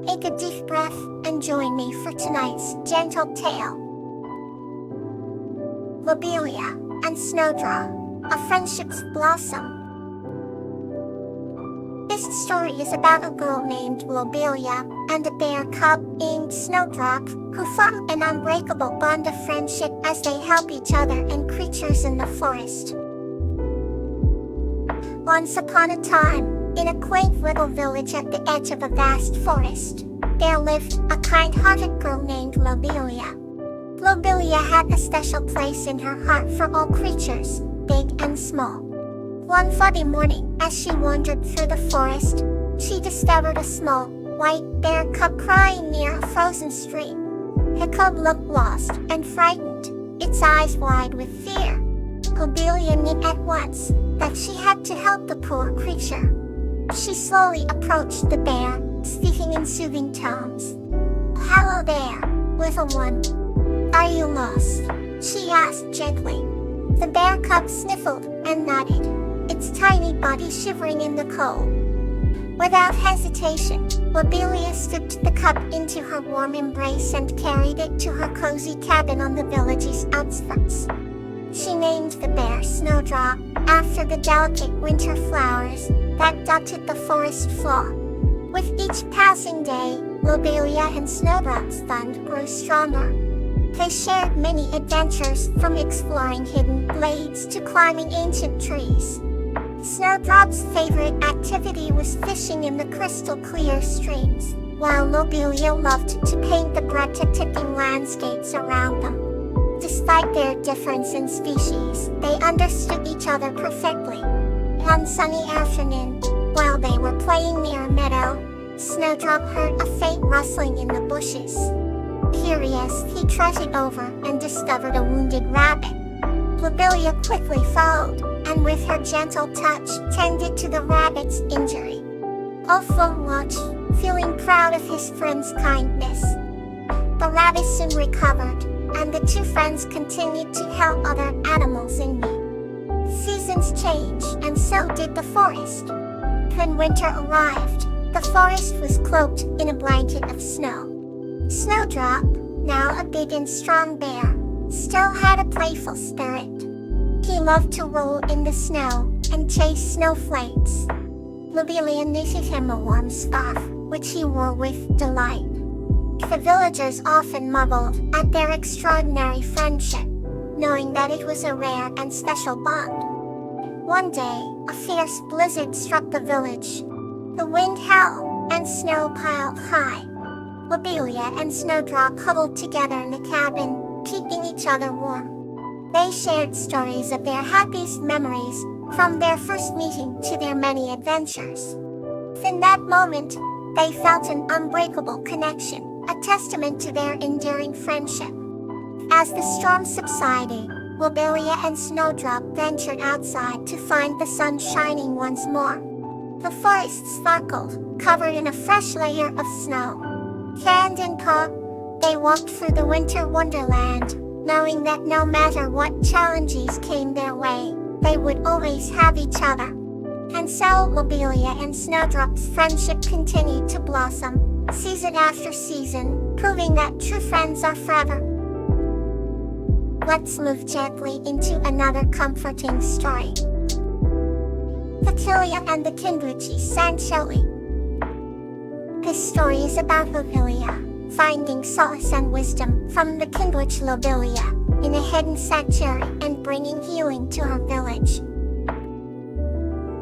Take a deep breath and join me for tonight's gentle tale. Lobelia and Snowdrop, a friendship's blossom. This story is about a girl named Lobelia and a bear cub named Snowdrop who form an unbreakable bond of friendship as they help each other and creatures in the forest. Once upon a time, in a quaint little village at the edge of a vast forest, there lived a kind-hearted girl named Lobelia. Lobelia had a special place in her heart for all creatures, big and small. One foggy morning, as she wandered through the forest, she discovered a small, white bear cub crying near a frozen stream. The cub looked lost and frightened, its eyes wide with fear. Lobelia knew at once that she had to help the poor creature. She slowly approached the bear, speaking in soothing tones. "Hello there, little one. Are you lost?" she asked gently. The bear cub sniffled and nodded, its tiny body shivering in the cold. Without hesitation, Lobelia slipped the cub into her warm embrace and carried it to her cozy cabin on the village's outskirts. She named the bear Snowdrop, after the delicate winter flowers that dotted the forest floor. With each passing day, Lobelia and Snowdrop's bond grew stronger. They shared many adventures, from exploring hidden glades to climbing ancient trees. Snowdrop's favorite activity was fishing in the crystal clear streams, while Lobelia loved to paint the breathtaking landscapes around them. Despite their difference in species, they understood each other perfectly. One sunny afternoon, while they were playing near a meadow, Snowdrop heard a faint rustling in the bushes. Curious, he trotted over and discovered a wounded rabbit. Lobelia quickly followed, and with her gentle touch, tended to the rabbit's injury. Olfo watched, feeling proud of his friend's kindness. The rabbit soon recovered, and the two friends continued to help other animals in need. Seasons changed, and so did the forest. When winter arrived, the forest was cloaked in a blanket of snow. Snowdrop, now a big and strong bear, still had a playful spirit. He loved to roll in the snow and chase snowflakes. Lobelia knitted him a warm scarf, which he wore with delight. The villagers often marveled at their extraordinary friendship, knowing that it was a rare and special bond. One day, a fierce blizzard struck the village. The wind howled, and snow piled high. Lobelia and Snowdrop huddled together in the cabin, keeping each other warm. They shared stories of their happiest memories, from their first meeting to their many adventures. In that moment, they felt an unbreakable connection, a testament to their enduring friendship. As the storm subsided, Lobelia and Snowdrop ventured outside to find the sun shining once more. The forest sparkled, covered in a fresh layer of snow. Hand in paw, they walked through the winter wonderland, knowing that no matter what challenges came their way, they would always have each other. And so Lobelia and Snowdrop's friendship continued to blossom, season after season, proving that true friends are forever. Let's move gently into another comforting story. Lobelia and the Kinbuchi Sancholi. This story is about Lobelia, finding solace and wisdom from the Kinbuch Lobelia, in a hidden sanctuary and bringing healing to her village.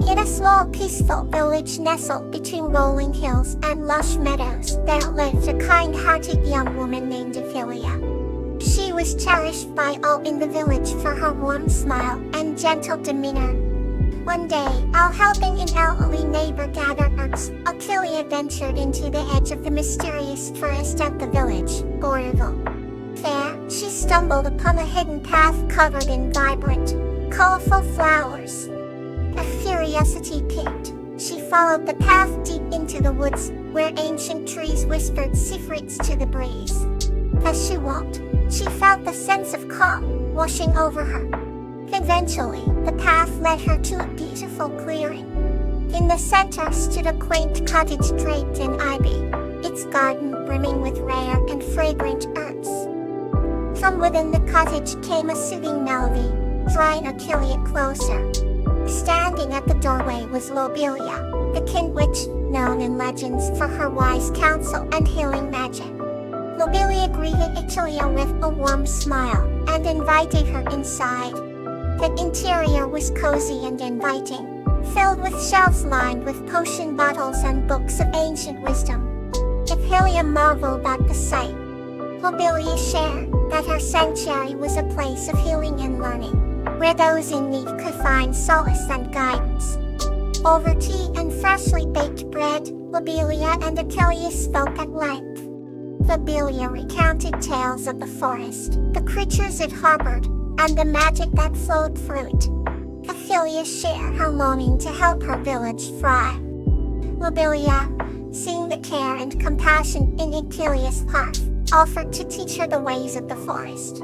In a small peaceful village nestled between rolling hills and lush meadows, there lived a kind-hearted young woman named Lobelia. She was cherished by all in the village for her warm smile and gentle demeanor. One day, while helping an elderly neighbor gather herbs, Lobelia ventured into the edge of the mysterious forest at the village, Boreville. There, she stumbled upon a hidden path covered in vibrant, colorful flowers. Her curiosity piqued, she followed the path deep into the woods, where ancient trees whispered secrets to the breeze. As she walked, she felt the sense of calm washing over her. Eventually, the path led her to a beautiful clearing. In the center stood a quaint cottage draped in ivy, its garden brimming with rare and fragrant herbs. From within the cottage came a soothing melody, drawing Achille closer. Standing at the doorway was Lobelia, the kind witch, known in legends for her wise counsel and healing magic. Lobelia greeted Achille with a warm smile and invited her inside. The interior was cozy and inviting, filled with shelves lined with potion bottles and books of ancient wisdom. Achille marveled at the sight. Lobelia shared that her sanctuary was a place of healing and learning, where those in need could find solace and guidance. Over tea and freshly baked bread, Lobelia and Achilles spoke at length. Lobelia recounted tales of the forest, the creatures it harbored, and the magic that flowed through it. Achilles shared her longing to help her village thrive. Lobelia, seeing the care and compassion in Achilles' heart, offered to teach her the ways of the forest.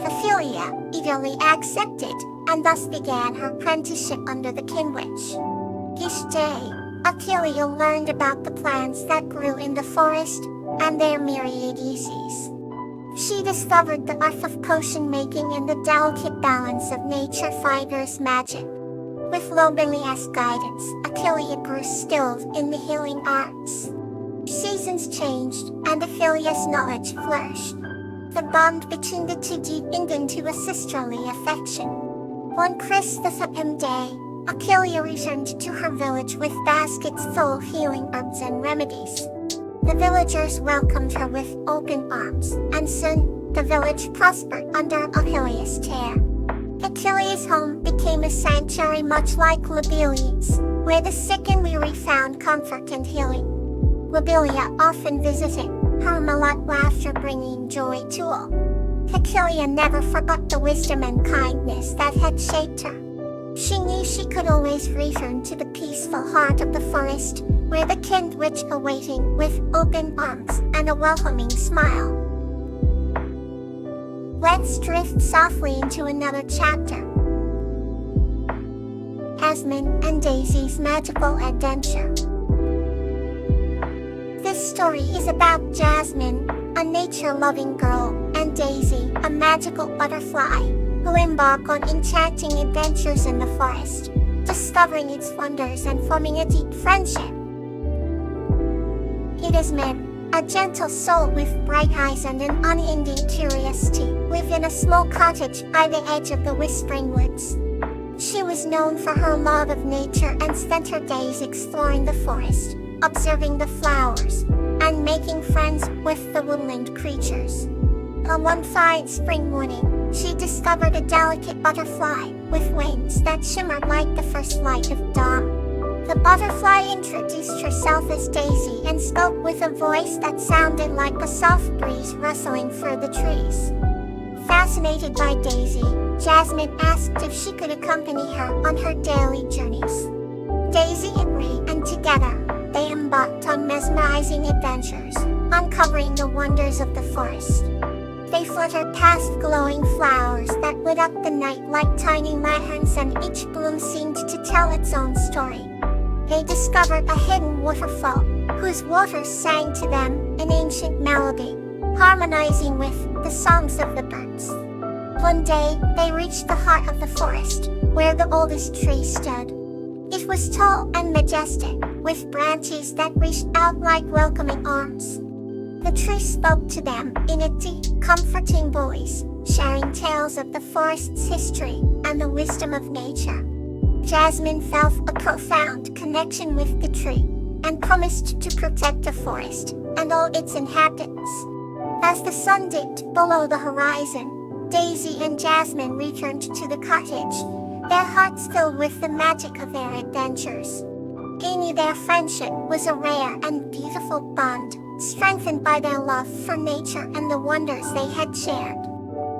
Achille eagerly accepted, and thus began her apprenticeship under the King Witch. Each day, Achille learned about the plants that grew in the forest, and their myriad uses. She discovered the art of potion making and the delicate balance of nature fighter's magic. With Lobelia's guidance, Achille grew skilled in the healing arts. Seasons changed, and Achilles' knowledge flourished. The bond between the two deepened into a sisterly affection. One Christmas day, Achille returned to her village with baskets full of healing herbs and remedies. The villagers welcomed her with open arms, and soon, the village prospered under Achilles' care. Achilles' home became a sanctuary much like Lobelia's, where the sick and weary found comfort and healing. Lobelia often visited, her melodic laughter bringing joy to all. Achille never forgot the wisdom and kindness that had shaped her. She knew she could always return to the peaceful heart of the forest, where the kind witch awaiting with open arms and a welcoming smile. Let's drift softly into another chapter. Jasmine and Daisy's magical adventure. This story is about Jasmine, a nature-loving girl, and Daisy, a magical butterfly, who embark on enchanting adventures in the forest, discovering its wonders and forming a deep friendship. Jasmine, a gentle soul with bright eyes and an unending curiosity, lived in a small cottage by the edge of the Whispering Woods. She was known for her love of nature and spent her days exploring the forest, observing the flowers, and making friends with the woodland creatures. On one fine spring morning, she discovered a delicate butterfly with wings that shimmered like the first light of dawn. The butterfly introduced herself as Daisy and spoke with a voice that sounded like a soft breeze rustling through the trees. Fascinated by Daisy, Jasmine asked if she could accompany her on her daily journeys. Daisy agreed, and together, they embarked on mesmerizing adventures, uncovering the wonders of the forest. They fluttered past glowing flowers that lit up the night like tiny lanterns, and each bloom seemed to tell its own story. They discovered a hidden waterfall, whose waters sang to them an ancient melody, harmonizing with the songs of the birds. One day, they reached the heart of the forest, where the oldest tree stood. It was tall and majestic, with branches that reached out like welcoming arms. The tree spoke to them in a deep, comforting voice, sharing tales of the forest's history and the wisdom of nature. Jasmine felt a profound connection with the tree, and promised to protect the forest and all its inhabitants. As the sun dipped below the horizon, Daisy and Jasmine returned to the cottage, their hearts filled with the magic of their adventures. They knew their friendship was a rare and beautiful bond, strengthened by their love for nature and the wonders they had shared.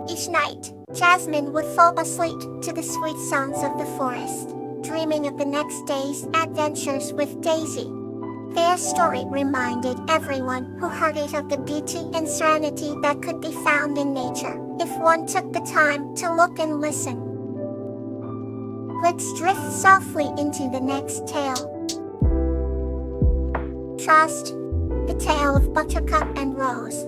Each night, Jasmine would fall asleep to the sweet sounds of the forest, dreaming of the next day's adventures with Daisy. Their story reminded everyone who heard it of the beauty and serenity that could be found in nature, if one took the time to look and listen. Let's drift softly into the next tale. Trust. the tale of Buttercup and Rose.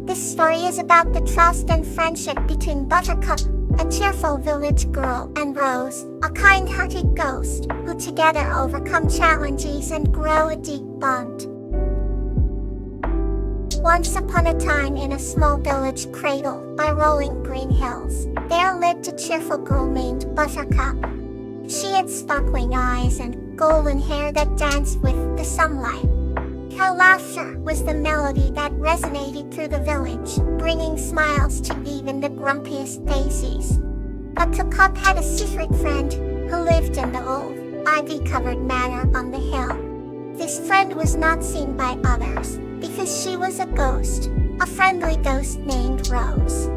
This story is about the trust and friendship between Buttercup, a cheerful village girl, and Rose, a kind-hearted ghost, who together overcome challenges and grow a deep bond. Once upon a time in a small village cradled by rolling green hills, there lived a cheerful girl named Buttercup. She had sparkling eyes and golden hair that danced with the sunlight. Her laughter was the melody that resonated through the village, bringing smiles to even the grumpiest daisies. Buttercup had a secret friend who lived in the old, ivy-covered manor on the hill. This friend was not seen by others, because she was a ghost, a friendly ghost named Rose.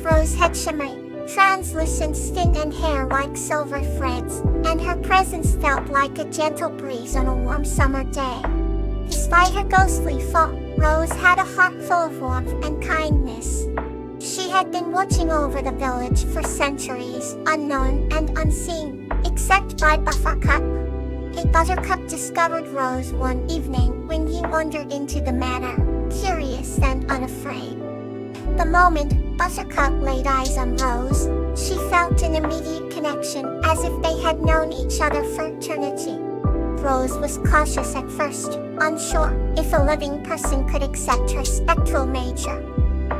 Rose had shimmering, translucent skin and hair like silver threads, and her presence felt like a gentle breeze on a warm summer day. Despite her ghostly form, Rose had a heart full of warmth and kindness. She had been watching over the village for centuries, unknown and unseen, except by Buttercup. A Buttercup discovered Rose one evening when he wandered into the manor, curious and unafraid. The moment Buttercup laid eyes on Rose, she felt an immediate connection, as if they had known each other for eternity. Rose was cautious at first, unsure if a living person could accept her spectral nature.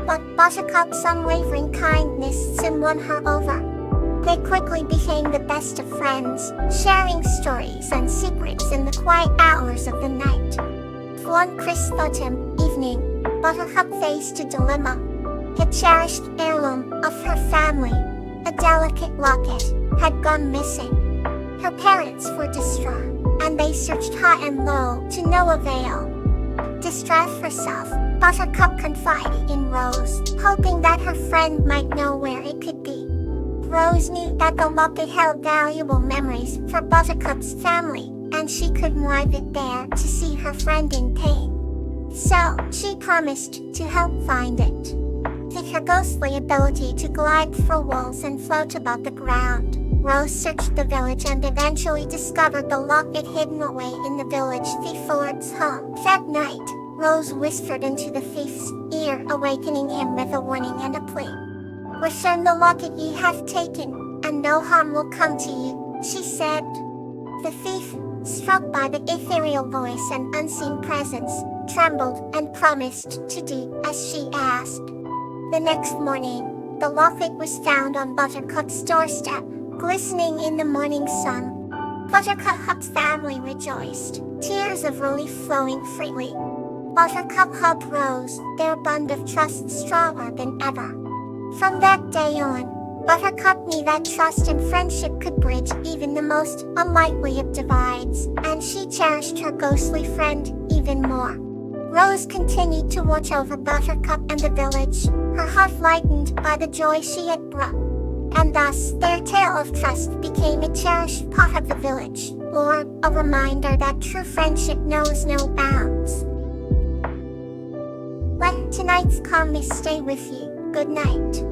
But Buttercup's unwavering kindness soon won her over. They quickly became the best of friends, sharing stories and secrets in the quiet hours of the night. One crisp autumn evening, Buttercup faced a dilemma. A cherished heirloom of her family, a delicate locket, had gone missing. Her parents were distraught, and they searched high and low to no avail. Distraught herself, Buttercup confided in Rose, hoping that her friend might know where it could be. Rose knew that the locket held valuable memories for Buttercup's family, and she couldn't leave it there to see her friend in pain. So, she promised to help find it. With her ghostly ability to glide through walls and float above the ground, Rose searched the village and eventually discovered the locket hidden away in the village thief lord's home. That night, Rose whispered into the thief's ear, awakening him with a warning and a plea. "Return the locket ye have taken, and no harm will come to you," she said. The thief, struck by the ethereal voice and unseen presence, trembled and promised to do as she asked. The next morning, the locket was found on Buttercup's doorstep, glistening in the morning sun. Buttercup's family rejoiced, tears of relief flowing freely. Buttercup hugged Rose, their bond of trust stronger than ever. From that day on, Buttercup knew that trust and friendship could bridge even the most unlikely of divides, and she cherished her ghostly friend even more. Rose continued to watch over Buttercup and the village, her heart lightened by the joy she had brought. And thus, their tale of trust became a cherished part of the village, or a reminder that true friendship knows no bounds. Let tonight's calmness stay with you. Good night.